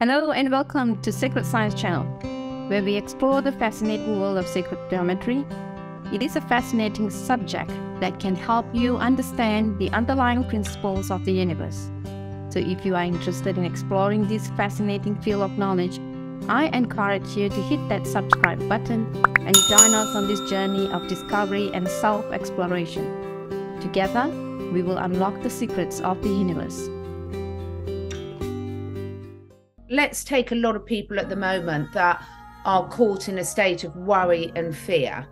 Hello and welcome to Sacred Science Channel, where we explore the fascinating world of sacred geometry. It is a fascinating subject that can help you understand the underlying principles of the universe. So if you are interested in exploring this fascinating field of knowledge, I encourage you to hit that subscribe button and join us on this journey of discovery and self-exploration. Together, we will unlock the secrets of the universe. Let's take a lot of people at the moment that are caught in a state of worry and fear.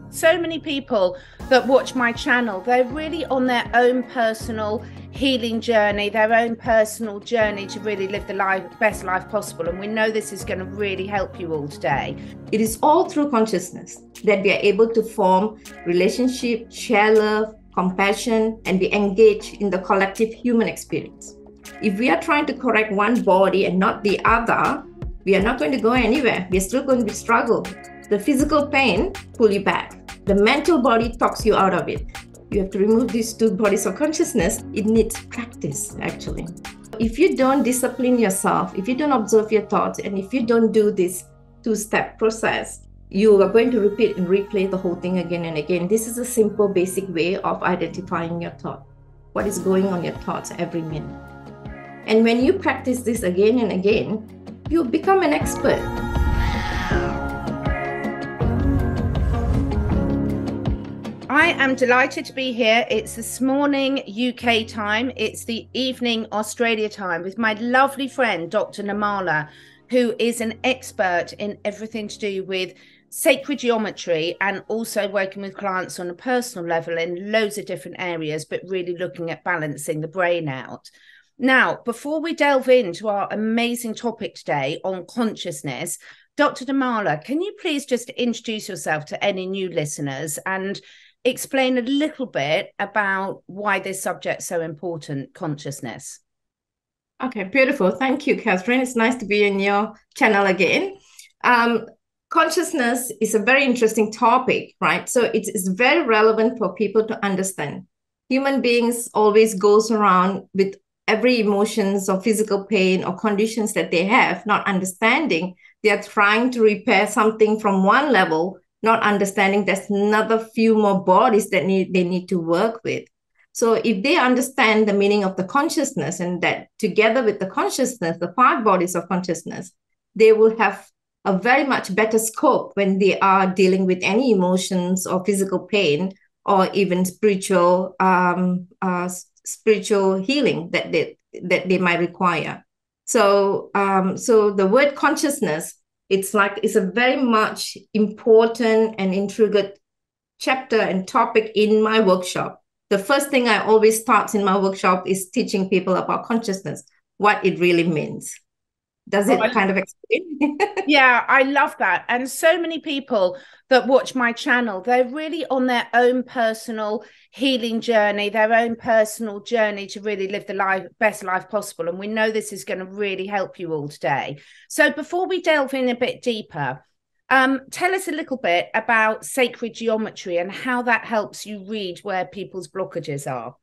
So many people that watch my channel, they're really on their own personal healing journey, their own personal journey to really live the best life possible. And we know this is going to really help you all today. It is all through consciousness that we are able to form relationship, share love, compassion, and be engaged in the collective human experience. If we are trying to correct one body and not the other, we are not going to go anywhere. We are still going to struggle. The physical pain pulls you back. The mental body talks you out of it. You have to remove these two bodies of consciousness. It needs practice, actually. If you don't discipline yourself, if you don't observe your thoughts, and if you don't do this two-step process, you are going to repeat and replay the whole thing again and again. This is a simple, basic way of identifying your thought. What is going on your thoughts every minute. And when you practice this again and again, you become an expert. I am delighted to be here. It's this morning UK time. It's the evening Australia time with my lovely friend, Dr. Nirmala, who is an expert in everything to do with sacred geometry and also working with clients on a personal level in loads of different areas, but really looking at balancing the brain out. Now, before we delve into our amazing topic today on consciousness, Dr. Nirmala, can you please just introduce yourself to any new listeners and explain a little bit about why this subject is so important, consciousness? Okay, beautiful. Thank you, Catherine. It's nice to be in your channel again. Consciousness is a very interesting topic, right? So it's very relevant for people to understand. Human beings always goes around with every emotions or physical pain or conditions that they have, not understanding. They are trying to repair something from one level, not understanding there's another few more bodies that they need to work with. So if they understand the meaning of the consciousness and that together with the consciousness, the 5 bodies of consciousness, they will have a very much better scope when they are dealing with any emotions or physical pain or even spiritual healing that they might require. So the word consciousness, it's a very much important and intricate chapter and topic in my workshop. The first thing I always start in my workshop is teaching people about consciousness, what it really means. Does it kind of explain? Yeah, I love that. And so many people that watch my channel, they're really on their own personal healing journey, their own personal journey to really live the best life possible. And we know this is going to really help you all today. So before we delve in a bit deeper, tell us a little bit about sacred geometry and how that helps you read where people's blockages are.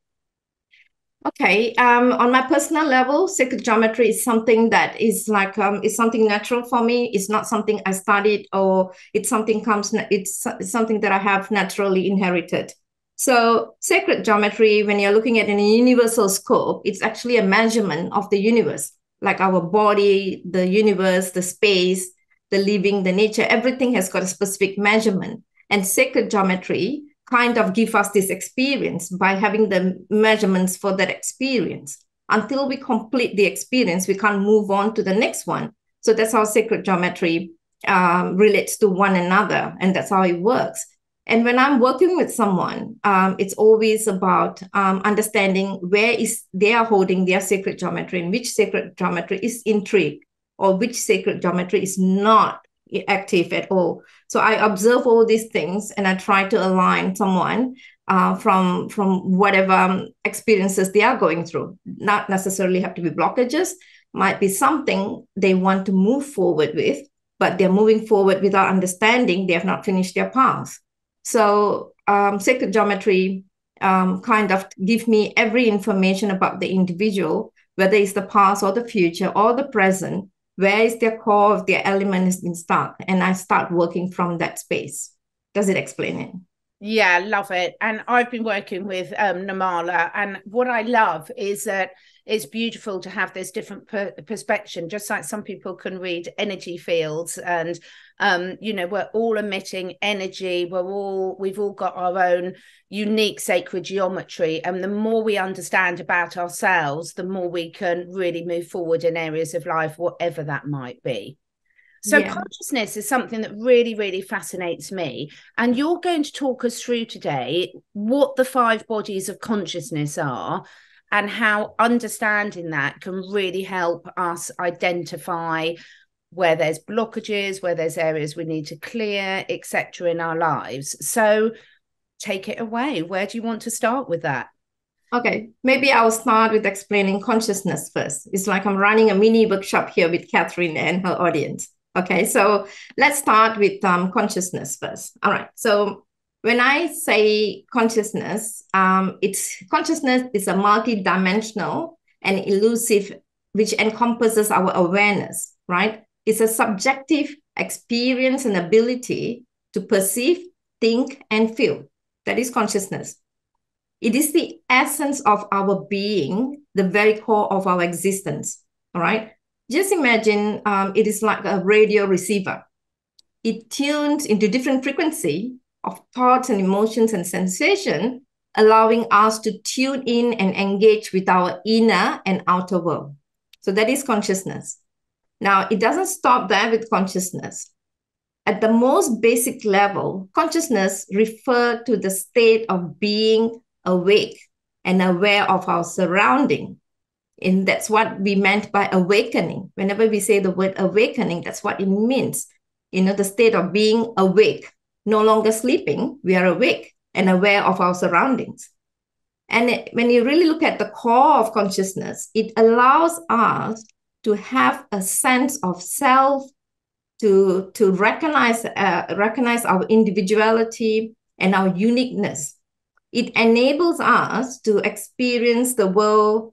Okay, on my personal level, sacred geometry is something that is is something natural for me. It's not something I studied or it's something something that I have naturally inherited. So sacred geometry, when you're looking at it in a universal scope, it's actually a measurement of the universe, like our body, the universe, the space, the living, the nature, everything has got a specific measurement. And sacred geometry kind of give us this experience by having the measurements for that experience. Until we complete the experience, we can't move on to the next one. So that's how sacred geometry relates to one another, and that's how it works. And when I'm working with someone, it's always about understanding where they are holding their sacred geometry and which sacred geometry is intrigued or which sacred geometry is not active at all. So I observe all these things and I try to align someone from whatever experiences they are going through. Not necessarily have to be blockages, might be something they want to move forward with, but they're moving forward without understanding they have not finished their path. So sacred geometry kind of give me every information about the individual, whether it's the past or the future or the present, where is their core of their element has been stuck, and I start working from that space. Does it explain it? Yeah, love it. And I've been working with Nirmala, and what I love is that it's beautiful to have this different perspective, just like some people can read energy fields, and you know, we're all emitting energy, we've all got our own unique sacred geometry, and the more we understand about ourselves, the more we can really move forward in areas of life, whatever that might be. So consciousness is something that really, really fascinates me. And you're going to talk us through today what the 5 bodies of consciousness are and how understanding that can really help us identify where there's blockages, where there's areas we need to clear, etc. in our lives. So take it away. Where do you want to start with that? Okay, maybe I'll start with explaining consciousness first. It's like I'm running a mini workshop here with Catherine and her audience. Okay, so let's start with consciousness first. All right, so when I say consciousness, consciousness is a multi-dimensional and elusive, which encompasses our awareness, right? It's a subjective experience and ability to perceive, think, and feel. That is consciousness. It is the essence of our being, the very core of our existence, all right? Just imagine it is like a radio receiver. It tunes into different frequency of thoughts and emotions and sensation, allowing us to tune in and engage with our inner and outer world. So that is consciousness. Now, it doesn't stop there with consciousness. At the most basic level, consciousness refers to the state of being awake and aware of our surrounding. And that's what we meant by awakening. Whenever we say the word awakening, that's what it means. You know, the state of being awake, no longer sleeping, we are awake and aware of our surroundings. And when you really look at the core of consciousness, it allows us to have a sense of self, to recognize our individuality and our uniqueness. It enables us to experience the world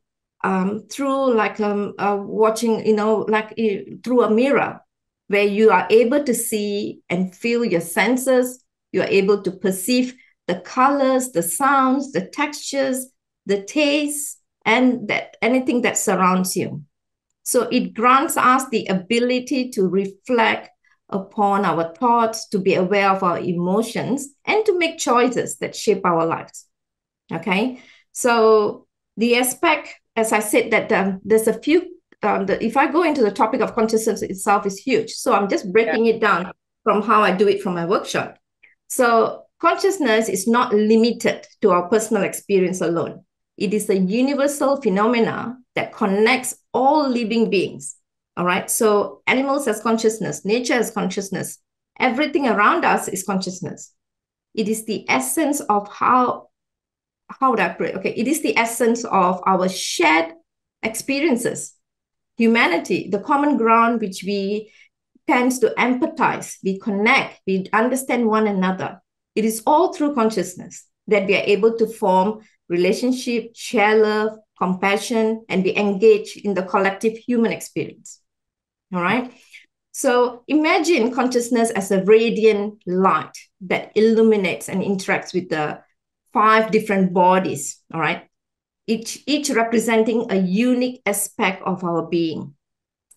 through like watching, you know, like through a mirror, where you are able to see and feel your senses. You are able to perceive the colors, the sounds, the textures, the tastes, and that anything that surrounds you. So it grants us the ability to reflect upon our thoughts, to be aware of our emotions, and to make choices that shape our lives. Okay, so the aspect, as I said, that there's a few, if I go into the topic of consciousness itself is huge. So I'm just breaking it down from how I do it from my workshop. So consciousness is not limited to our personal experience alone. It is a universal phenomena that connects all living beings. All right. So animals has consciousness, nature has consciousness, everything around us is consciousness. It is the essence of how would I put it? Okay, it is the essence of our shared experiences. Humanity, the common ground which we tend to empathize, we connect, we understand one another. It is all through consciousness that we are able to form relationship, share love, compassion, and we engage in the collective human experience. All right. So imagine consciousness as a radiant light that illuminates and interacts with the 5 different bodies. All right. Each representing a unique aspect of our being.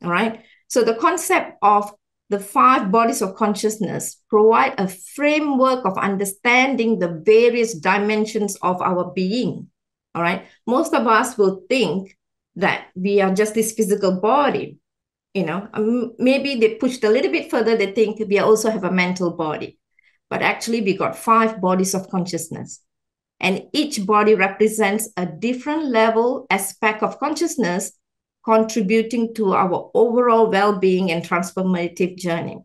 All right. So the concept of the 5 bodies of consciousness provide a framework of understanding the various dimensions of our being. All right. Most of us will think that we are just this physical body. You know, maybe they pushed a little bit further. They think we also have a mental body. But actually, we got 5 bodies of consciousness. And each body represents a different level, aspect of consciousness, contributing to our overall well-being and transformative journey.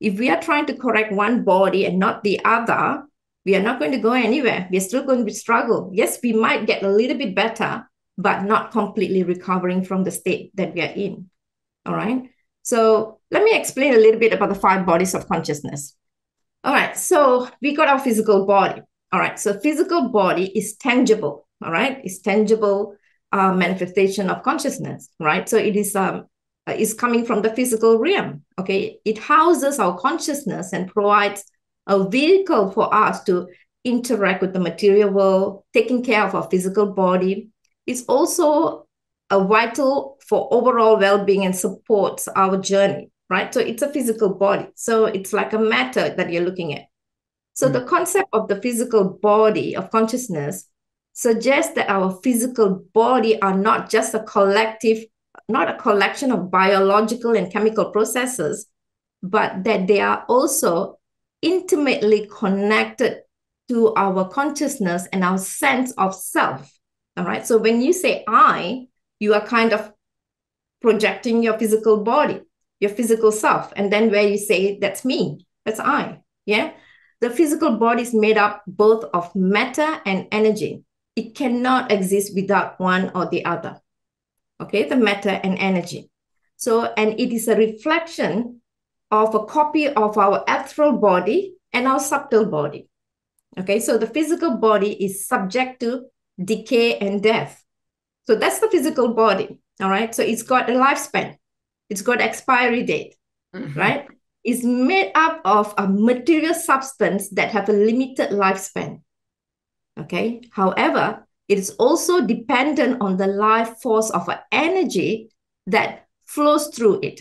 If we are trying to correct one body and not the other, we are not going to go anywhere. We're still going to struggle. Yes, we might get a little bit better, but not completely recovering from the state that we are in. All right. So let me explain a little bit about the 5 bodies of consciousness. All right. So we got our physical body. All right. So physical body is tangible. All right. It's tangible manifestation of consciousness. Right. So it is a is coming from the physical realm. Okay, it houses our consciousness and provides a vehicle for us to interact with the material world, taking care of our physical body. It's also a vital for overall well-being and supports our journey, right? So it's a physical body. So it's like a matter that you're looking at. So the concept of the physical body of consciousness suggests that our physical body are not just a collective, not a collection of biological and chemical processes, but that they are also intimately connected to our consciousness and our sense of self. All right. So when you say I, you are kind of projecting your physical body, your physical self. And then where you say, that's me, that's I. Yeah. The physical body is made up both of matter and energy. It cannot exist without one or the other. Okay, the matter and energy. So, and it is a reflection of a copy of our ethereal body and our subtle body. Okay, so the physical body is subject to decay and death. So that's the physical body. All right, so it's got a lifespan, it's got expiry date, right? Is made up of a material substance that have a limited lifespan. Okay. However, it is also dependent on the life force of an energy that flows through it,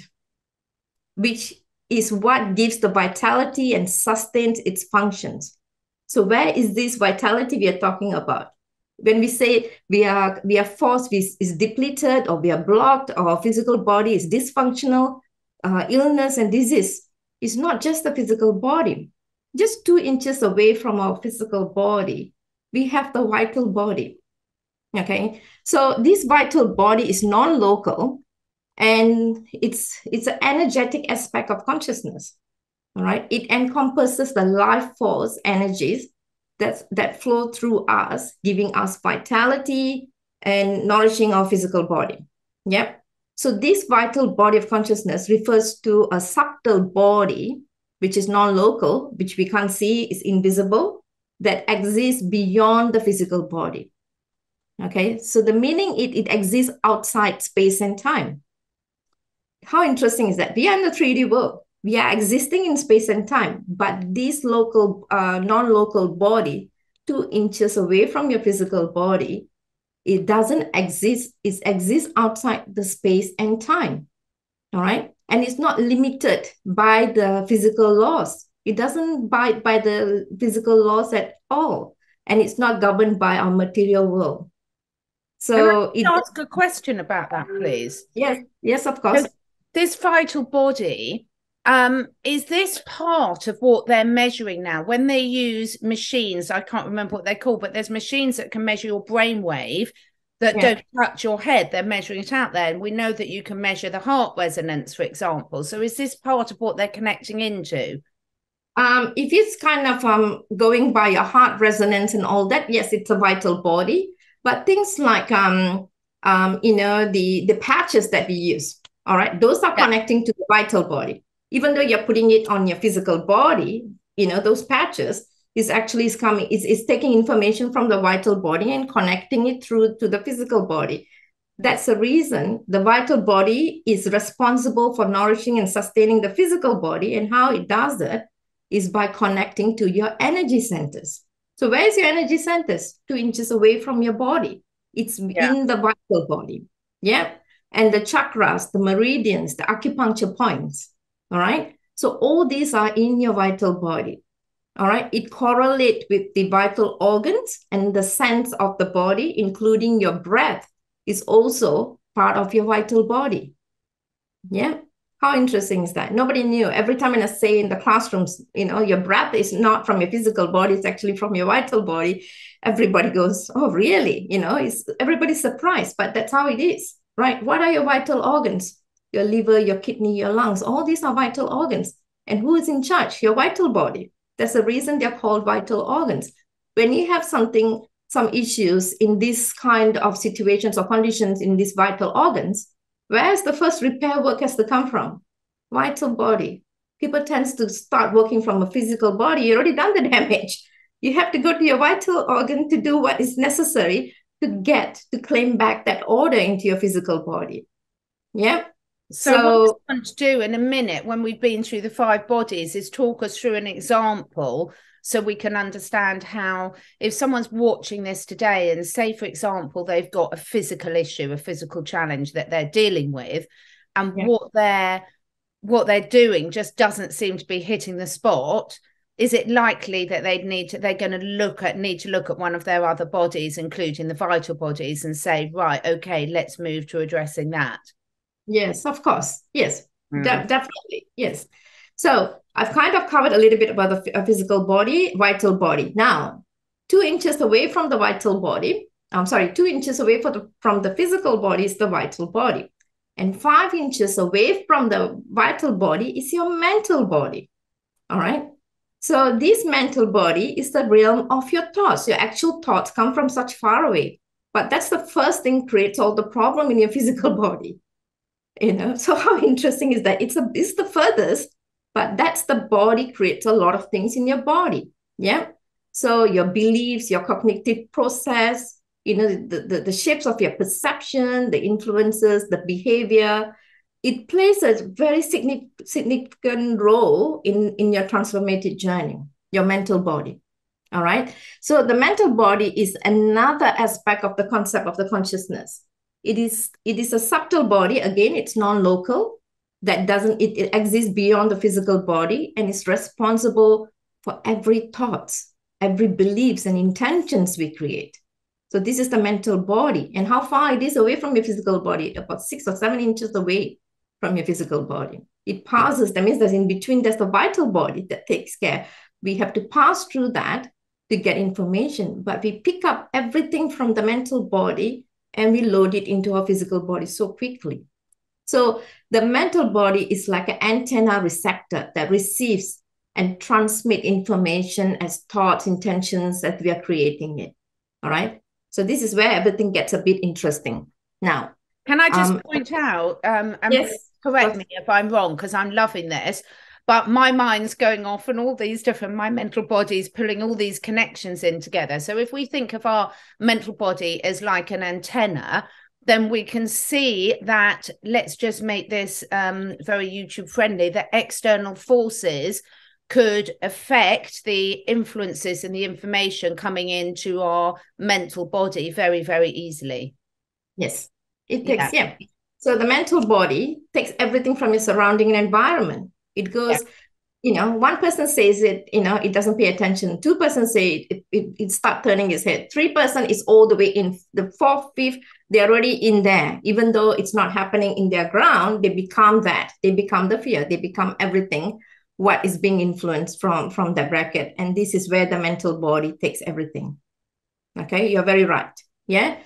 which is what gives the vitality and sustains its functions. So where is this vitality we are talking about? When we say we are force is depleted, or we are blocked, or our physical body is dysfunctional, illness and disease, it's not just the physical body. Just 2 inches away from our physical body, we have the vital body. Okay, so this vital body is non-local, and it's an energetic aspect of consciousness. All right, it encompasses the life force energies that flow through us, giving us vitality and nourishing our physical body. Yep. So this vital body of consciousness refers to a subtle body, which is non-local, which we can't see, is invisible, that exists beyond the physical body. Okay, so the meaning it exists outside space and time. How interesting is that? We are in the 3D world. We are existing in space and time, but this local, non-local body, 2 inches away from your physical body, it doesn't exist. It exists outside the space and time. All right. And it's not limited by the physical laws. It doesn't abide by the physical laws at all. And it's not governed by our material world. So Can I ask a question about that, please? Yes, of course. So this vital body, is this part of what they're measuring now? When they use machines, I can't remember what they're called, but there's machines that can measure your brainwave that don't touch your head. They're measuring it out there. And we know that you can measure the heart resonance, for example. So is this part of what they're connecting into? If it's kind of going by your heart resonance and all that, yes, it's a vital body. But things like, the patches that we use, all right, those are connecting to the vital body. Even though you're putting it on your physical body, those patches is taking information from the vital body and connecting it through to the physical body. That's the reason the vital body is responsible for nourishing and sustaining the physical body. And how it does that is by connecting to your energy centers. So where's your energy centers? 2 inches away from your body. It's in the vital body. Yeah. And the chakras, the meridians, the acupuncture points. All right. So all these are in your vital body. All right. It correlates with the vital organs and the sense of the body, including your breath, is also part of your vital body. Yeah. How interesting is that? Nobody knew. Every time I say in the classrooms, your breath is not from your physical body, it's actually from your vital body. Everybody goes, oh, really? Everybody's surprised, but that's how it is, right? What are your vital organs? Your liver, your kidney, your lungs, all these are vital organs. And who is in charge? Your vital body. That's the reason they're called vital organs. When you have some issues in this kind of situations or conditions in these vital organs, where's the first repair work has to come from? Vital body. People tend to start working from a physical body. You already done the damage. You have to go to your vital organ to do what is necessary to claim back that order into your physical body. Yeah. So what I want to do in a minute, when we've been through the 5 bodies, is talk us through an example so we can understand how, if someone's watching this today and say, for example, they've got a physical issue, a physical challenge that they're dealing with, and what they're doing just doesn't seem to be hitting the spot, is it likely that they're going to need to look at one of their other bodies, including the vital bodies, and say, right, okay, let's move to addressing that? Yes, of course. Yes, definitely. Yes. So I've kind of covered a little bit about the physical body, vital body. Now, 2 inches away from the vital body, 2 inches away from the physical body is the vital body. And 5 inches away from the vital body is your mental body. All right. So this mental body is the realm of your thoughts. Your actual thoughts come from such far away. But that's the first thing creates all the problem in your physical body. So how interesting is that? It's the furthest, but that's the body creates a lot of things in your body. Yeah. So your beliefs, your cognitive process, the shapes of your perception, the influences, the behavior, it plays a very significant role in your transformative journey, your mental body. All right. So the mental body is another aspect of the concept of the consciousness. It is a subtle body. Again, it's non-local. It exists beyond the physical body and is responsible for every thoughts, every beliefs and intentions we create. So this is the mental body. And how far it is away from your physical body? About 6 or 7 inches away from your physical body. It passes. That means that in between, there's the vital body that takes care. We have to pass through that to get information. But we pick up everything from the mental body and we load it into our physical body so quickly. So the mental body is like an antenna receptor that receives and transmit information as thoughts, intentions that we are creating it. All right. So this is where everything gets a bit interesting. Now, can I just point out, yes, correct me if I'm wrong, because I'm loving this, but my mind's going off and all these different, my mental body's pulling all these connections in together. So if we think of our mental body as like an antenna, then we can see that, let's just make this very YouTube friendly, that external forces could affect the influences and the information coming into our mental body very, very easily. Yes, it takes, So the mental body takes everything from your surrounding and environment. It goes, one person says it, it doesn't pay attention. 2 persons say it start turning his head. 3 person is all the way in. The 4th, 5th, they're already in there. Even though it's not happening in their ground, they become that. They become the fear. They become everything what is being influenced from the bracket. And this is where the mental body takes everything. Okay, you're very right. Yeah.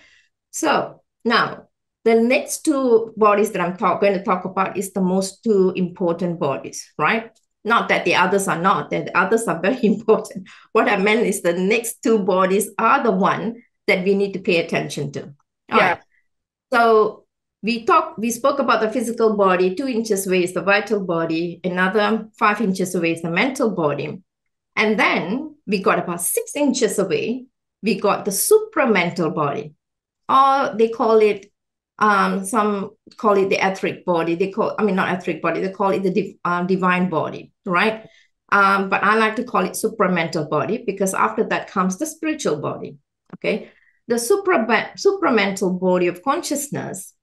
So now, the next 2 bodies that I'm going to talk about is the most 2 important bodies, right? Not that the others are not, that the others are very important. What I meant is the next 2 bodies are the one that we need to pay attention to. All right. So we spoke about the physical body. 2 inches away is the vital body. Another 5 inches away is the mental body. And then we got about 6 inches away, we got the supramental body. Or they call it, some call it the etheric body. Not etheric body, they call it the divine body, right? But I like to call it supramental body because after that comes the spiritual body, okay? The supramental body of consciousness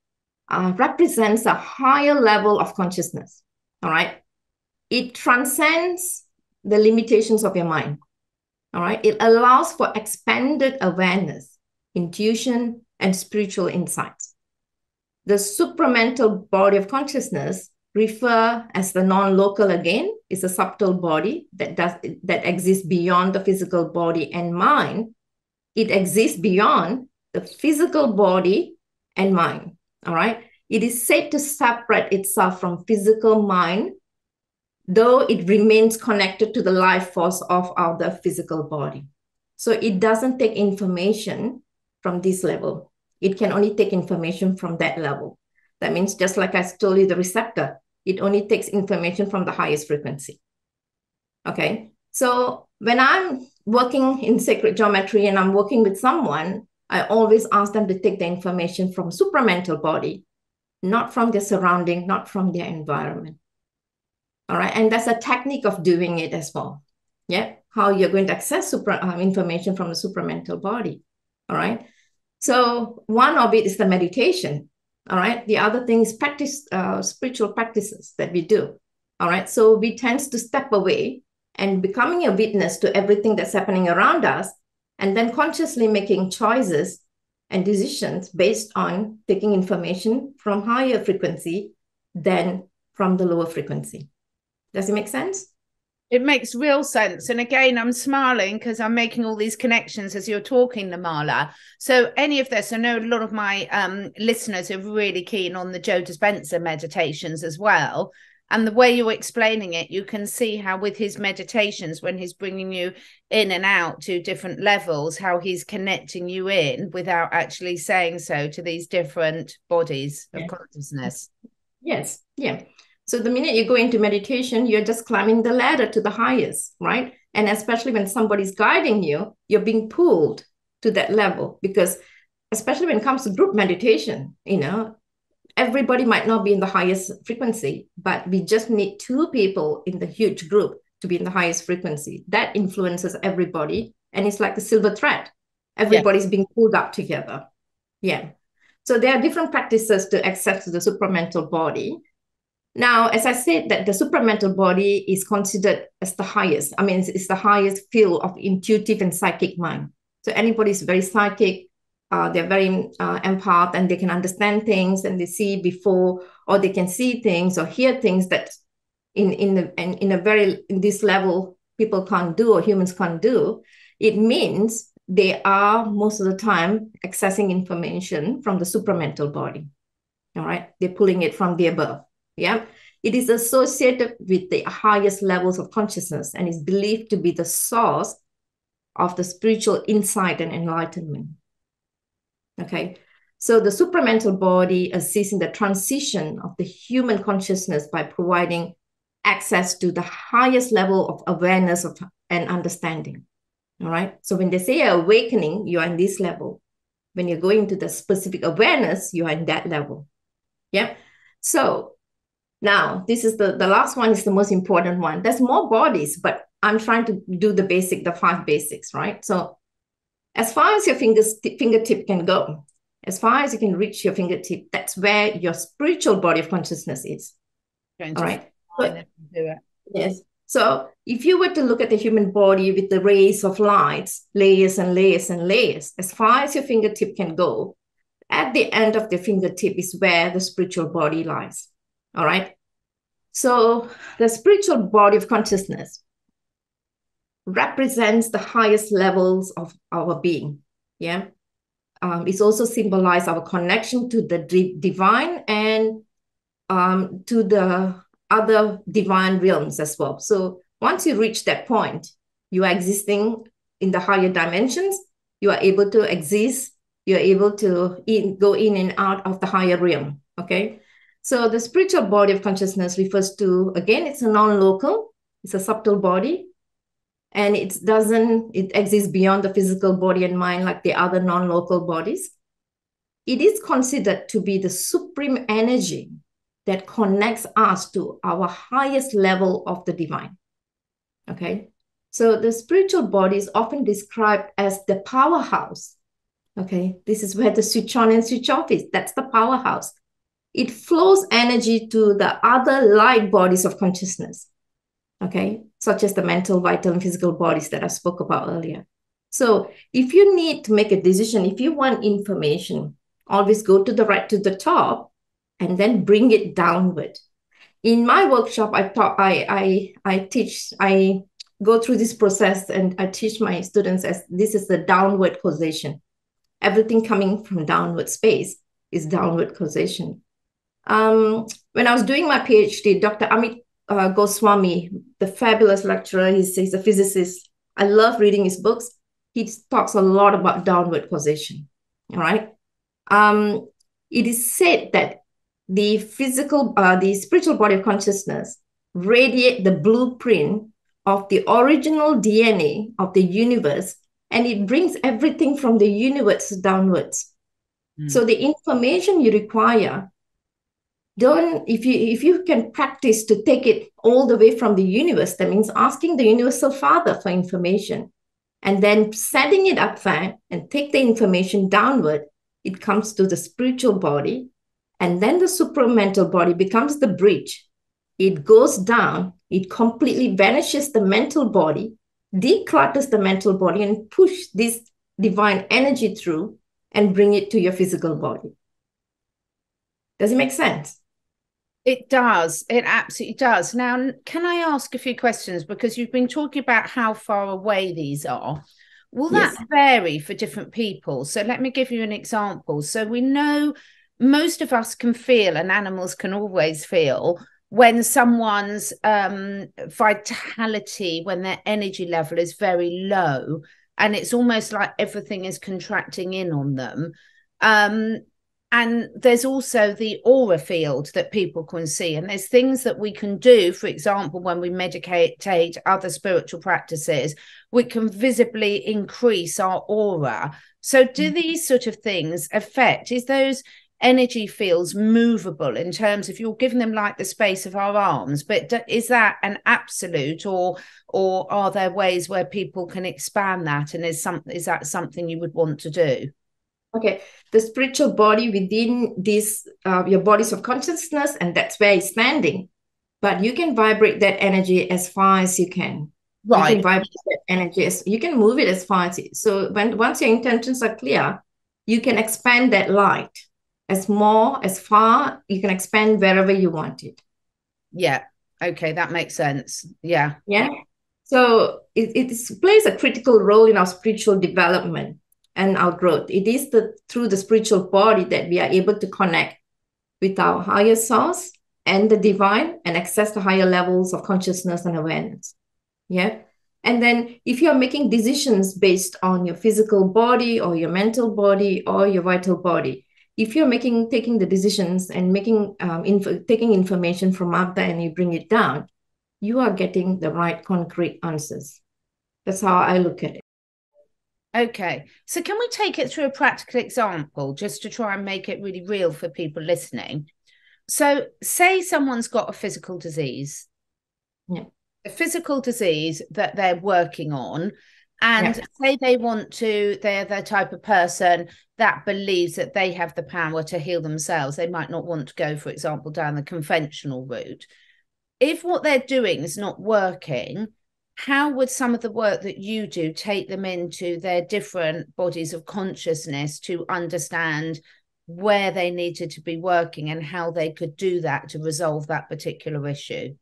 represents a higher level of consciousness, all right? It transcends the limitations of your mind, all right? It allows for expanded awareness, intuition, and spiritual insights. The supramental body of consciousness, refer as the non-local again, is a subtle body that exists beyond the physical body and mind. It exists beyond the physical body and mind. All right. It is said to separate itself from physical mind, though it remains connected to the life force of the physical body. So it doesn't take information from this level. It can only take information from that level. That means, just like I told you, the receptor, it only takes information from the highest frequency. Okay. So when I'm working in sacred geometry and I'm working with someone, I always ask them to take the information from supramental body not from their surrounding, not from their environment. All right. And that's a technique of doing it as well. Yeah. How you're going to access information from the supramental body. All right. So one of it is the meditation. All right. The other thing is spiritual practices that we do. All right. So we tend to step away and becoming a witness to everything that's happening around us, and then consciously making choices and decisions based on taking information from higher frequency than from the lower frequency. Does it make sense? It makes real sense. And again, I'm smiling because I'm making all these connections as you're talking, Nirmala. So any of this, I know a lot of my listeners are really keen on the Joe Dispenza meditations as well. And the way you're explaining it, you can see how with his meditations, when he's bringing you in and out to different levels, how he's connecting you in without actually saying so to these different bodies of consciousness. Yes. Yeah. So the minute you go into meditation, you're just climbing the ladder to the highest, right? And especially when somebody's guiding you, you're being pulled to that level, because especially when it comes to group meditation, everybody might not be in the highest frequency, but we just need 2 people in the huge group to be in the highest frequency. That influences everybody. And it's like a silver thread. Everybody's being pulled up together. Yeah. So there are different practices to access the supramental body. Now, as I said, that the supramental body is considered as the highest. I mean, it's the highest field of intuitive and psychic mind. So anybody is very psychic, they're very empath, and they can understand things, and they see before, or they can see things or hear things that in this level people can't do, or humans can't do. It means they are most of the time accessing information from the supramental body. All right, they're pulling it from the above. Yeah, it is associated with the highest levels of consciousness and is believed to be the source of the spiritual insight and enlightenment. Okay, so the supramental body assists in the transition of the human consciousness by providing access to the highest level of awareness and understanding. All right, so when they say awakening, you are in this level. When you're going to the specific awareness, you are in that level. Yeah, so now, this is the last one is the most important one. There's more bodies, but I'm trying to do the 5 basics, right? So as far as your fingertip can go, as far as you can reach your fingertip, that's where your spiritual body of consciousness is. All right. Yes. So if you were to look at the human body with the rays of lights, layers and layers and layers, as far as your fingertip can go, at the end of the fingertip is where the spiritual body lies. All right. So the spiritual body of consciousness represents the highest levels of our being. Yeah. It's also symbolized our connection to the divine and to the other divine realms as well. So once you reach that point, you are existing in the higher dimensions. You are able to exist. You're able to go in and out of the higher realm. Okay. So the spiritual body of consciousness refers to, again, it's a non-local, it's a subtle body, and it exists beyond the physical body and mind like the other non-local bodies. It is considered to be the supreme energy that connects us to our highest level of the divine. Okay, so the spiritual body is often described as the powerhouse. Okay, this is where the switch on and switch off is. That's the powerhouse. It flows energy to the other light bodies of consciousness, okay, such as the mental, vital, and physical bodies that I spoke about earlier. So if you need to make a decision, if you want information, always go to the right, to the top, and then bring it downward. In my workshop, I go through this process, and I teach my students as this is the downward causation. Everything coming from downward space is downward causation. When I was doing my PhD, Dr. Amit Goswami, the fabulous lecturer, he's a physicist. I love reading his books. He talks a lot about downward causation. All right. It is said that the spiritual body of consciousness radiate the blueprint of the original DNA of the universe, and it brings everything from the universe downwards. So the information you require if you can practice to take it all the way from the universe, that means asking the universal father for information and then setting it up there and take the information downward, it comes to the spiritual body, and then the supramental body becomes the bridge. It goes down, it completely vanishes the mental body, declutters the mental body, and push this divine energy through and bring it to your physical body. Does it make sense? It does. It absolutely does. Now, can I ask a few questions? Because you've been talking about how far away these are. Will that vary for different people? So let me give you an example. So we know most of us can feel, and animals can always feel, when someone's vitality, when their energy level is very low, and it's almost like everything is contracting in on them. And there's also the aura field that people can see. And there's things that we can do, for example, when we meditate, other spiritual practices, we can visibly increase our aura. So do these sort of things affect, is those energy fields movable in terms of, you're giving them like the space of our arms, but is that an absolute, or are there ways where people can expand that? And is that something you would want to do? Okay, the spiritual body within this, your bodies of consciousness, and that's where it's standing. But you can vibrate that energy as far as you can. Right. You can vibrate that energy, you can move it as far as it. So once your intentions are clear, you can expand that light as far, you can expand wherever you want it. Yeah. Okay, that makes sense. Yeah. Yeah. So it plays a critical role in our spiritual development and our growth. It is through the spiritual body that we are able to connect with our higher source and the divine and access the higher levels of consciousness and awareness. Yeah. And then if you're making decisions based on your physical body or your mental body or your vital body, if you're taking the decisions and taking information from up there and you bring it down, you are getting the right concrete answers. That's how I look at it. Okay, so can we take it through a practical example just to try and make it really real for people listening? So say someone's got a physical disease, a physical disease that they're working on, and say they're the type of person that believes that they have the power to heal themselves. They might not want to go, for example, down the conventional route. If what they're doing is not working, how would some of the work that you do take them into their different bodies of consciousness to understand where they needed to be working and how they could do that to resolve that particular issue?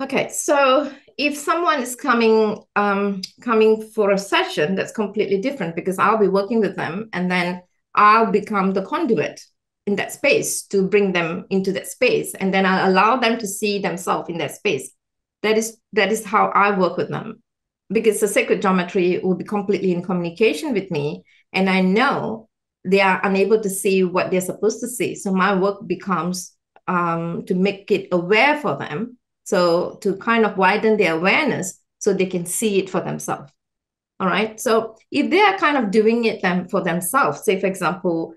Okay, so if someone is coming for a session, that's completely different, because I'll be working with them and then I'll become the conduit in that space to bring them into that space, and then I'll allow them to see themselves in that space. That is how I work with them, because the sacred geometry will be completely in communication with me, and I know they are unable to see what they're supposed to see. So my work becomes to make it aware for them. So to kind of widen their awareness so they can see it for themselves. All right. So if they are kind of doing it for themselves, say, for example,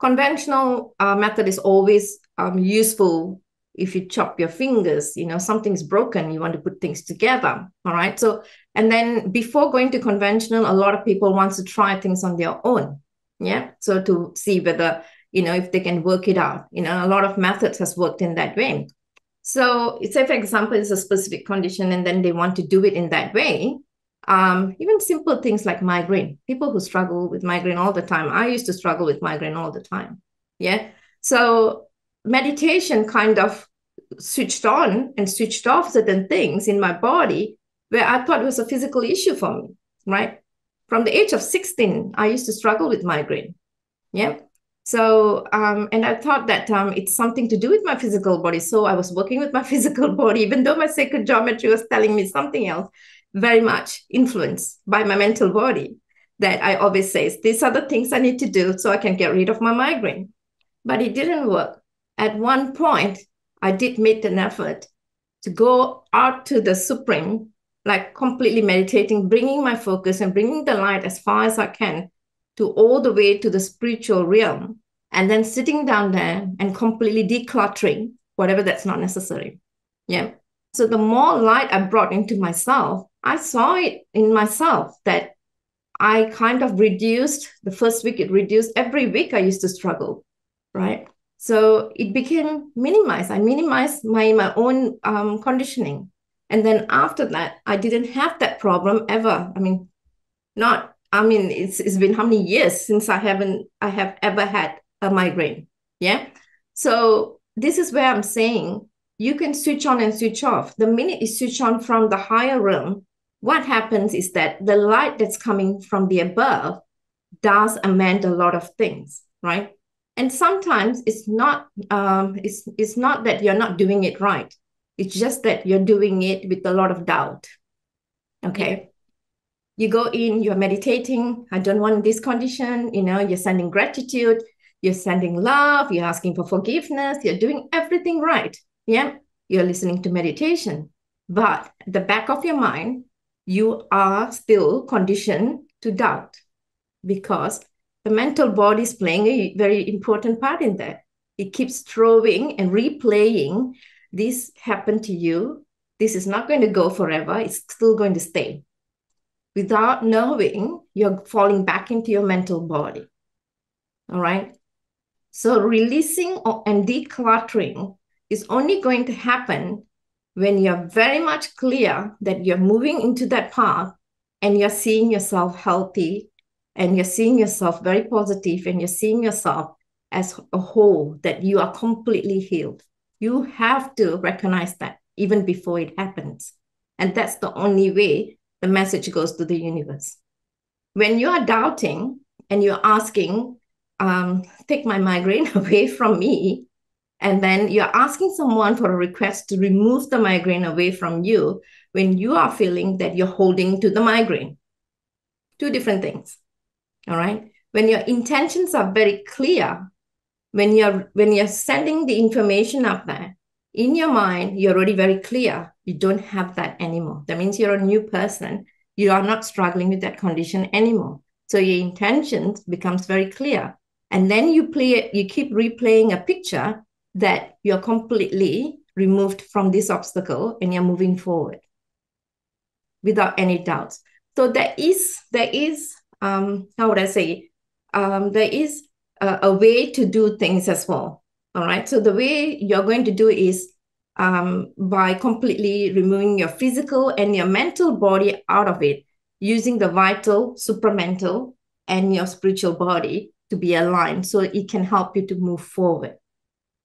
conventional method is always useful. If you chop your fingers, something's broken, you want to put things together. All right. So, and then before going to conventional, a lot of people want to try things on their own. Yeah. So to see whether, if they can work it out, a lot of methods has worked in that way. So say, for example, it's a specific condition and then they want to do it in that way. Even simple things like migraine, people who struggle with migraine all the time. I used to struggle with migraine all the time. Yeah. So meditation kind of switched on and switched off certain things in my body where I thought it was a physical issue for me, right? From the age of 16, I used to struggle with migraine. Yeah. So, and I thought that it's something to do with my physical body. So I was working with my physical body, even though my sacred geometry was telling me something else, very much influenced by my mental body, that I always say, these are the things I need to do so I can get rid of my migraine. But it didn't work. At one point, I did make an effort to go out to the supreme, like completely meditating, bringing my focus and bringing the light as far as I can to all the way to the spiritual realm and then sitting down there and completely decluttering whatever that's not necessary. Yeah. So the more light I brought into myself, I saw it in myself that I kind of reduced. The first week it reduced. Every week I used to struggle, right? So it became minimized. I minimized my own conditioning. And then after that, I didn't have that problem ever. It's been how many years since I have ever had a migraine. Yeah. So this is where I'm saying you can switch on and switch off. The minute you switch on from the higher realm, what happens is that the light that's coming from the above does amend a lot of things, right? And sometimes it's not that you're not doing it right. It's just that you're doing it with a lot of doubt. Okay. Yeah. You go in, you're meditating. I don't want this condition. You're sending gratitude. You're sending love. You're asking for forgiveness. You're doing everything right. Yeah. You're listening to meditation. But at the back of your mind, you are still conditioned to doubt because the mental body is playing a very important part in that. It keeps throwing and replaying, this happened to you. This is not going to go forever. It's still going to stay. Without knowing, you're falling back into your mental body. All right. So releasing and decluttering is only going to happen when you're very much clear that you're moving into that path and you're seeing yourself healthy and you're seeing yourself very positive and you're seeing yourself as a whole, that you are completely healed. You have to recognize that even before it happens. And that's the only way the message goes to the universe. When you are doubting and you're asking, take my migraine away from me, and then you're asking someone for a request to remove the migraine away from you when you are feeling that you're holding to the migraine. Two different things. All right. When your intentions are very clear, when you're sending the information up there, in your mind, you're already very clear. You don't have that anymore. That means you're a new person. You are not struggling with that condition anymore. So your intentions becomes very clear. And then you keep replaying a picture that you're completely removed from this obstacle and you're moving forward without any doubts. So there is how would I say, there is a way to do things as well. All right. So the way you're going to do is by completely removing your physical and your mental body out of it, using the vital, supramental, and your spiritual body to be aligned so it can help you to move forward.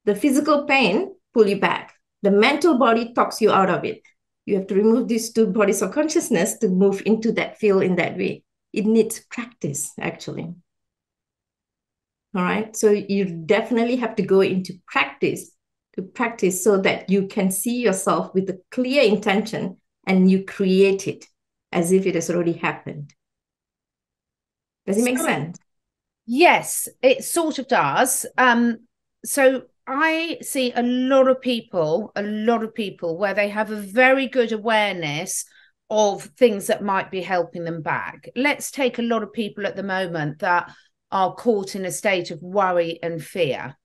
The physical pain pull you back. The mental body talks you out of it. You have to remove these two bodies of consciousness to move into that field in that way. It needs practice, actually. All right. So you definitely have to go into practice so that you can see yourself with a clear intention and you create it as if it has already happened. Does it make sense? Yes, it sort of does. So I see a lot of people where they have a very good awareness of things that might be helping them back. Let's take a lot of people at the moment that are caught in a state of worry and fear.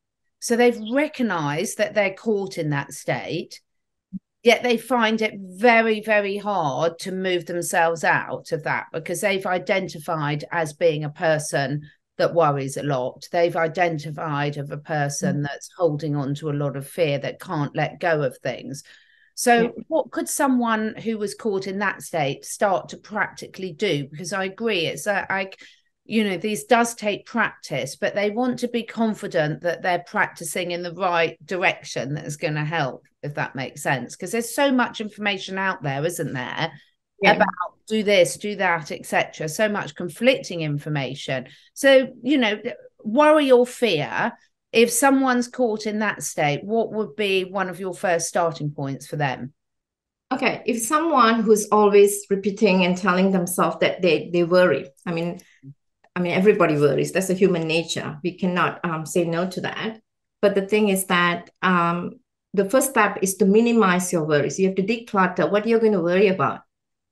So they've recognized that they're caught in that state, yet they find it very, very hard to move themselves out of that because they've identified as being a person that worries a lot. They've identified of a person that's holding on to a lot of fear, that can't let go of things. So what could someone who was caught in that state start to practically do? Because I agree, it's like, these does take practice, but they want to be confident that they're practicing in the right direction that is going to help, if that makes sense. Because there's so much information out there, isn't there? About do this, do that, etc. So much conflicting information. So, worry or fear, if someone's caught in that state, what would be one of your first starting points for them? Okay, if someone who's always repeating and telling themselves that they worry, I mean, everybody worries. That's a human nature. We cannot say no to that. But the thing is that the first step is to minimize your worries. You have to declutter what you're going to worry about.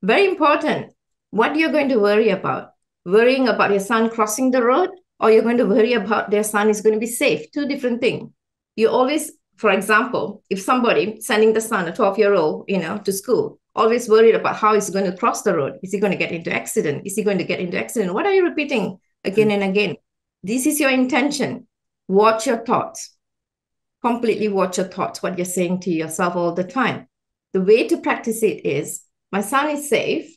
Very important. What you're going to worry about. Worrying about your son crossing the road? or you're going to worry about their son is going to be safe. Two different things. You always, for example, if somebody sending the son, a 12-year-old, to school, always worried about how he's going to cross the road. Is he going to get into accident? Is he going to get into accident? What are you repeating again and again? This is your intention. Watch your thoughts. Completely watch your thoughts, what you're saying to yourself all the time. The way to practice it is, my son is safe.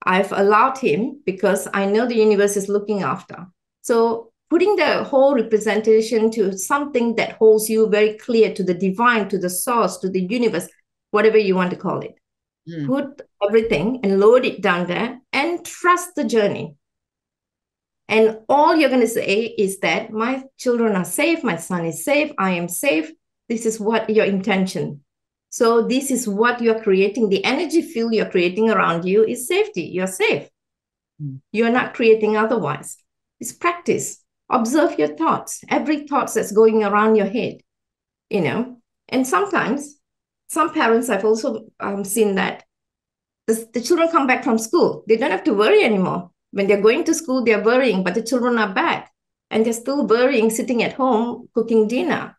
I've allowed him because I know the universe is looking after. So putting the whole representation to something that holds you very clear to the divine, to the source, to the universe, whatever you want to call it. Put everything and load it down there and trust the journey. And all you're going to say is that my children are safe, my son is safe, I am safe. This is what your intention. So this is what you're creating. The energy field you're creating around you is safety. You're safe. You're not creating otherwise. It's practice. Observe your thoughts, every thought that's going around your head, And sometimes, some parents, I've also seen that the children come back from school. They don't have to worry anymore. When they're going to school, they're worrying, but the children are back and they're still worrying, sitting at home, cooking dinner,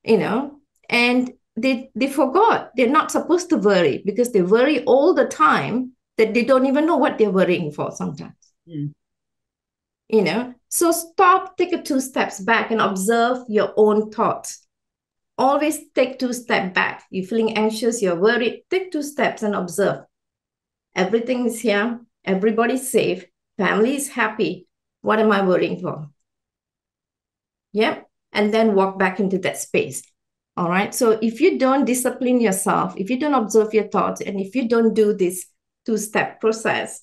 and they forgot they're not supposed to worry because they worry all the time that they don't even know what they're worrying for sometimes. So stop, take 2 steps back and observe your own thoughts. Always take 2 steps back. You're feeling anxious, you're worried, take 2 steps and observe. Everything is here. Everybody's safe. Family is happy. What am I worrying for? And then walk back into that space. All right. So if you don't discipline yourself, if you don't observe your thoughts, and if you don't do this 2-step process,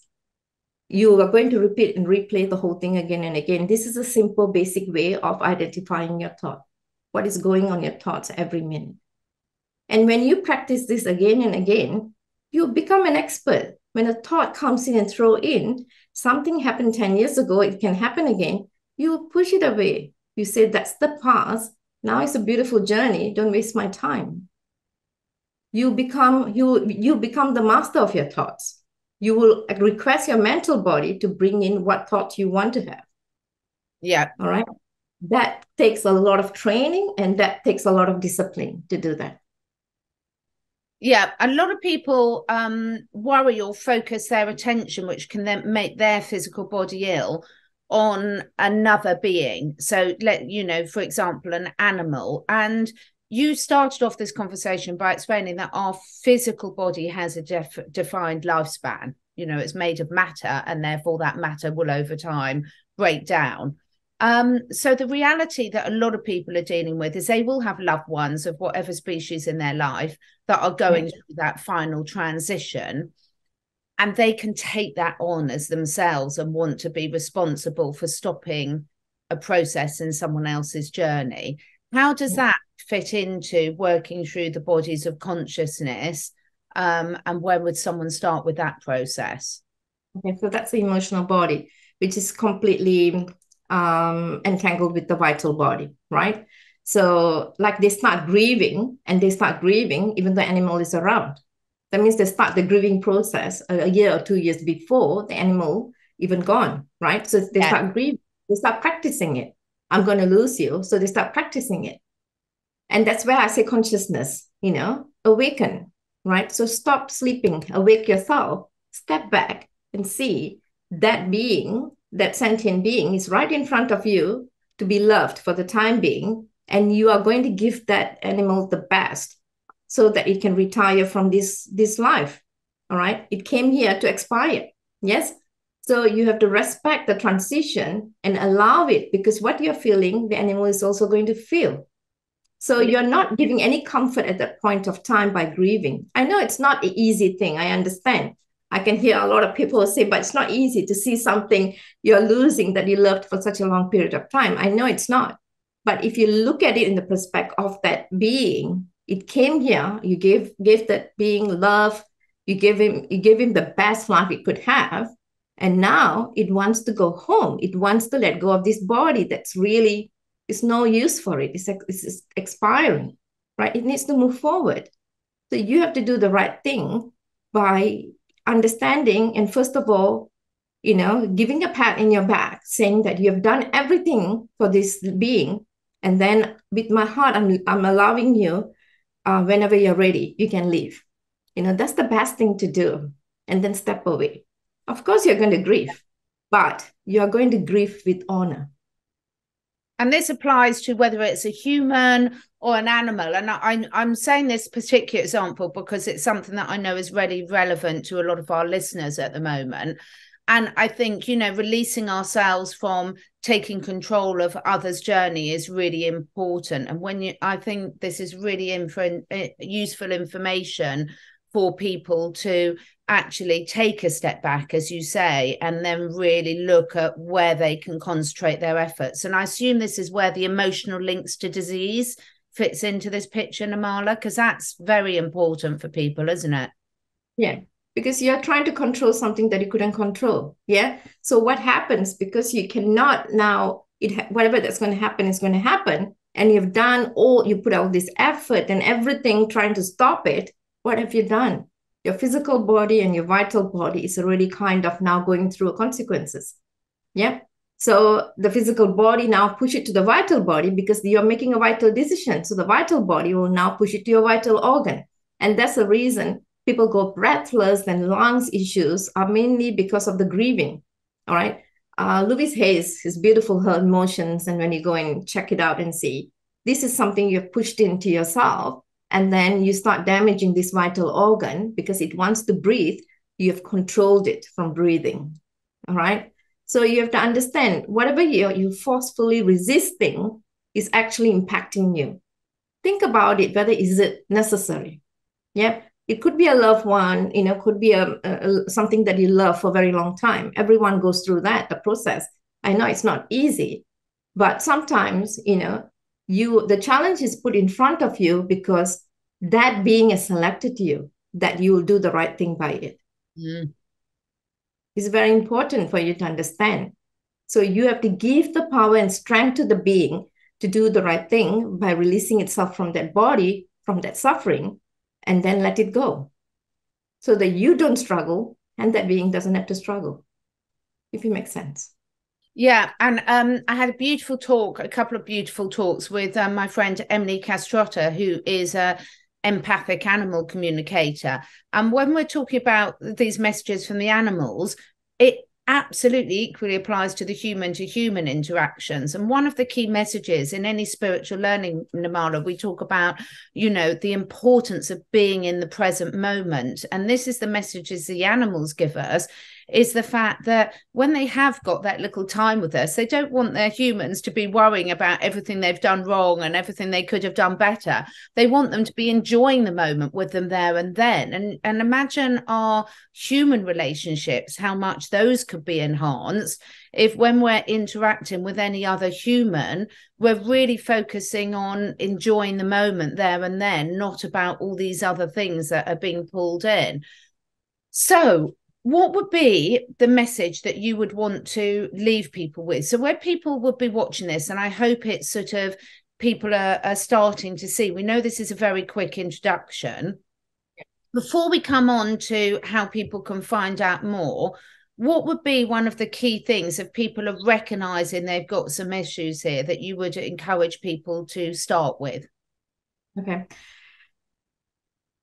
you are going to repeat and replay the whole thing again and again. This is a simple, basic way of identifying your thought. What is going on in your thoughts every minute. And when you practice this again and again, you become an expert. When a thought comes in and throw in, something happened 10 years ago, it can happen again. You push it away. You say, that's the past. Now it's a beautiful journey. Don't waste my time. You become the master of your thoughts. You will request your mental body to bring in what thought you want to have. Yeah. All right. That takes a lot of training and that takes a lot of discipline to do that. Yeah, a lot of people worry or focus their attention, which can then make their physical body ill, on another being. So, for example, an animal. And you started off this conversation by explaining that our physical body has a defined lifespan. It's made of matter, and therefore that matter will over time break down. So the reality that a lot of people are dealing with is they will have loved ones of whatever species in their life that are going through that final transition, and they can take that on as themselves and want to be responsible for stopping a process in someone else's journey. How does that fit into working through the bodies of consciousness? And when would someone start with that process? Okay, so that's the emotional body, which is completely entangled with the vital body, right? So like they start grieving even the animal is around. That means they start the grieving process a year or 2 years before the animal even gone, right? So they start grieving, they start practicing it. I'm going to lose you. So they start practicing it. And that's where I say consciousness, awaken, right? So stop sleeping, awake yourself, step back and see that being, that sentient being is right in front of you to be loved for the time being. And you are going to give that animal the best so that it can retire from this life. All right. It came here to expire. Yes. So you have to respect the transition and allow it, because what you're feeling, the animal is also going to feel. So you're not giving any comfort at that point of time by grieving. I know it's not an easy thing. I understand. I can hear a lot of people say, but it's not easy to see something you're losing that you loved for such a long period of time. I know it's not. But if you look at it in the perspective of that being, it came here, you gave that being love, you gave him the best life it could have. And now it wants to go home. It wants to let go of this body that's really, is no use for it. It's expiring, right? It needs to move forward. So you have to do the right thing by understanding and first of all, giving a pat in your back, saying that you have done everything for this being. And then with my heart, I'm allowing you, whenever you're ready, you can leave. That's the best thing to do. And then step away. Of course, you're going to grieve, but you're going to grieve with honor. And this applies to whether it's a human or an animal. And I'm saying this particular example because it's something that I know is really relevant to a lot of our listeners at the moment. And I think, releasing ourselves from taking control of others' journey is really important. And I think this is really useful information for people to actually take a step back, as you say, and then really look at where they can concentrate their efforts. And I assume this is where the emotional links to disease fits into this picture, Nirmala, because that's very important for people, isn't it? Yeah, because you're trying to control something that you couldn't control. Yeah. So what happens, because you cannot now, whatever that's going to happen is going to happen. And you put out this effort and everything trying to stop it. What have you done? Your physical body and your vital body is already kind of now going through consequences. Yeah. So the physical body now push it to the vital body because you're making a vital decision. So the vital body will now push it to your vital organ. And that's the reason people go breathless and lungs issues are mainly because of the grieving. All right. Louis Hayes, his beautiful Her Emotions. And when you go and check it out and see, this is something you've pushed into yourself. And then you start damaging this vital organ because it wants to breathe. You've controlled it from breathing. All right. So you have to understand whatever you're forcefully resisting is actually impacting you. Think about it, whether is it necessary. Yeah. It could be a loved one, could be something that you love for a very long time. Everyone goes through that, the process. I know it's not easy, but sometimes, the challenge is put in front of you because that being is selected you, that you will do the right thing by it. Mm. It's very important for you to understand. So you have to give the power and strength to the being to do the right thing by releasing itself from that body, from that suffering, and then let it go so that you don't struggle and that being doesn't have to struggle, if it makes sense. Yeah, and I had a couple of beautiful talks with my friend Emily Castrotta, who is a empathic animal communicator. And when we're talking about these messages from the animals, it absolutely equally applies to the human interactions. And one of the key messages in any spiritual learning, Nirmala, we talk about, the importance of being in the present moment. And this is the messages the animals give us, is the fact that when they have got that little time with us, they don't want their humans to be worrying about everything they've done wrong and everything they could have done better. They want them to be enjoying the moment with them there and then. And imagine our human relationships, how much those could be enhanced if when we're interacting with any other human, we're really focusing on enjoying the moment there and then, not about all these other things that are being pulled in. So what would be the message that you would want to leave people with? So where people would be watching this, and I hope it's sort of people are starting to see, we know this is a very quick introduction. Before we come on to how people can find out more, what would be one of the key things if people are recognizing they've got some issues here that you would encourage people to start with? Okay.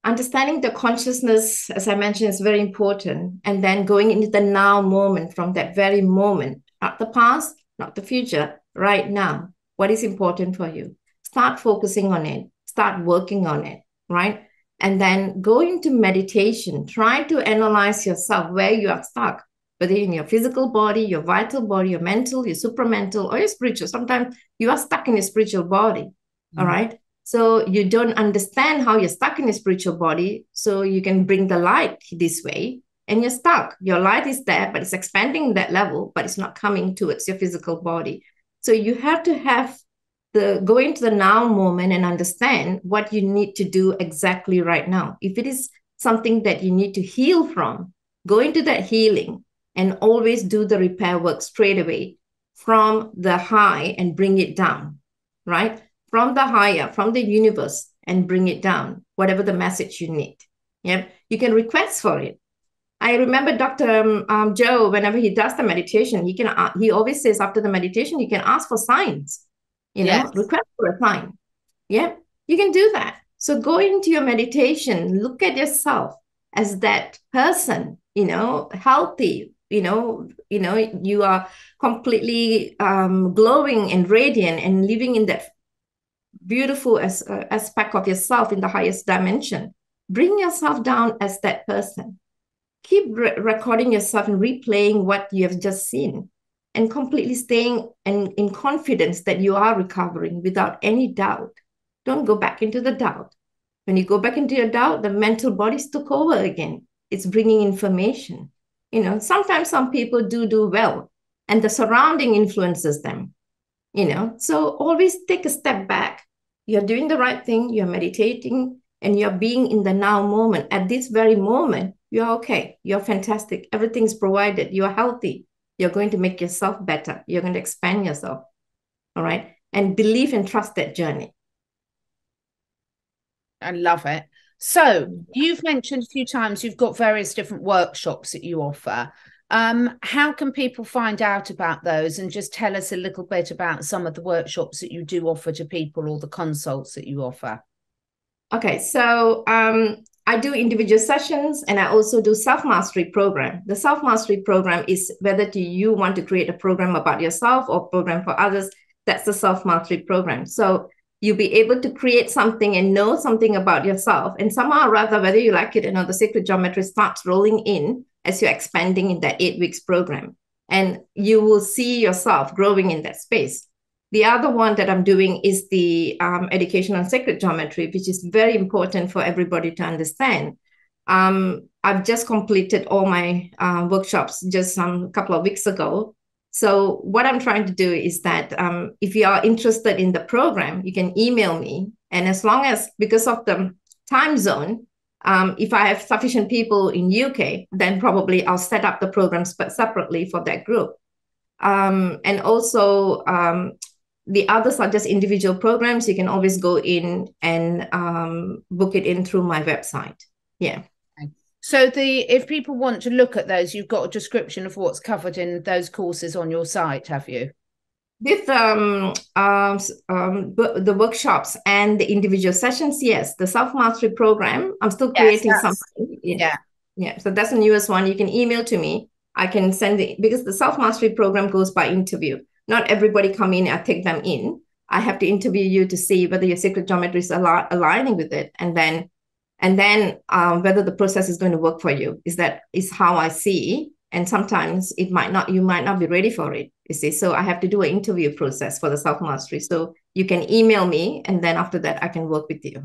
Understanding the consciousness, as I mentioned, is very important. And then going into the now moment from that very moment, not the past, not the future, right now. What is important for you? Start focusing on it. Start working on it, right? And then go into meditation. Try to analyze yourself where you are stuck, whether in your physical body, your vital body, your mental, your supramental, or your spiritual. Sometimes you are stuck in your spiritual body, all right? So you don't understand how you're stuck in a spiritual body. So you can bring the light this way and you're stuck. Your light is there, but it's expanding that level, but it's not coming towards your physical body. So you have to go into the now moment and understand what you need to do exactly right now. If it is something that you need to heal from, go into that healing and always do the repair work straight away from the high and bring it down, right? From the higher, from the universe, and bring it down, whatever the message you need. Yeah, you can request for it. I remember Dr. Joe, whenever he does the meditation, he always says after the meditation, you can ask for signs, Yes. request for a sign. Yeah, you can do that. So go into your meditation, look at yourself as that person, healthy, you are completely glowing and radiant and living in that beautiful aspect of yourself in the highest dimension. Bring yourself down as that person. Keep recording yourself and replaying what you have just seen, and completely staying in confidence that you are recovering without any doubt. Don't go back into the doubt. When you go back into your doubt, the mental bodies took over again. It's bringing information. Sometimes some people do well, and the surrounding influences them. So always take a step back. You're doing the right thing. You're meditating, and you're being in the now moment. At this very moment, you're okay. You're fantastic. Everything's provided. You're healthy. You're going to make yourself better. You're going to expand yourself. All right. And believe and trust that journey. I love it. So you've mentioned a few times you've got various different workshops that you offer. How can people find out about those, and just tell us a little bit about some of the workshops that you do offer to people, or the consults that you offer? Okay, so I do individual sessions, and I also do self-mastery program. The self-mastery program is whether you want to create a program about yourself or program for others. That's the self-mastery program. So you'll be able to create something and know something about yourself. And somehow or rather, whether you like it or not, the sacred geometry starts rolling in as you're expanding in that 8 weeks program. And you will see yourself growing in that space. The other one that I'm doing is the education on sacred geometry, which is very important for everybody to understand. I've just completed all my workshops just a couple of weeks ago. So what I'm trying to do is that if you are interested in the program, you can email me. And as long as, because of the time zone, if I have sufficient people in UK, then probably I'll set up the programs but separately for that group. And also the others are just individual programs. You can always go in and book it in through my website. Yeah. So if people want to look at those, you've got a description of what's covered in those courses on your site, have you? With the workshops and the individual sessions, yes. The self-mastery program, I'm still creating something. Yeah. Yeah. So that's the newest one. You can email to me. I can send it, because the self-mastery program goes by interview. Not everybody come in, I take them in. I have to interview you to see whether your sacred geometry is aligning with it. And then whether the process is going to work for you. Is how I see. And sometimes you might not be ready for it, you see. So I have to do an interview process for the self-mastery. So you can email me, and then after that I can work with you.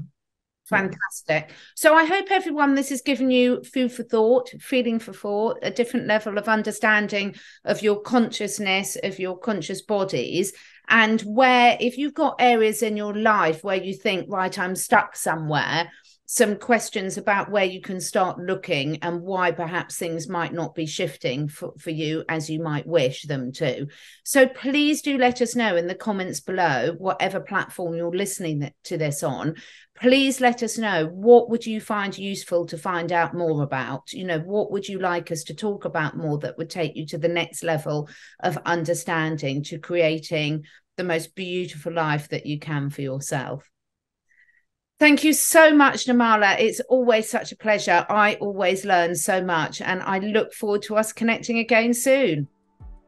Fantastic. So I hope everyone, this has given you food for thought, feeding for thought, a different level of understanding of your consciousness, of your conscious bodies, and where, if you've got areas in your life where you think, right, I'm stuck somewhere, some questions about where you can start looking and why perhaps things might not be shifting for you as you might wish them to. So please do let us know in the comments below, whatever platform you're listening to this on. Please let us know, what would you find useful to find out more about? What would you like us to talk about more that would take you to the next level of understanding, to creating the most beautiful life that you can for yourself? Thank you so much, Nirmala. It's always such a pleasure. I always learn so much, and I look forward to us connecting again soon.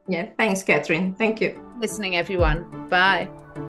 Yeah, thanks, Catherine. Thank you. Listening, everyone. Bye.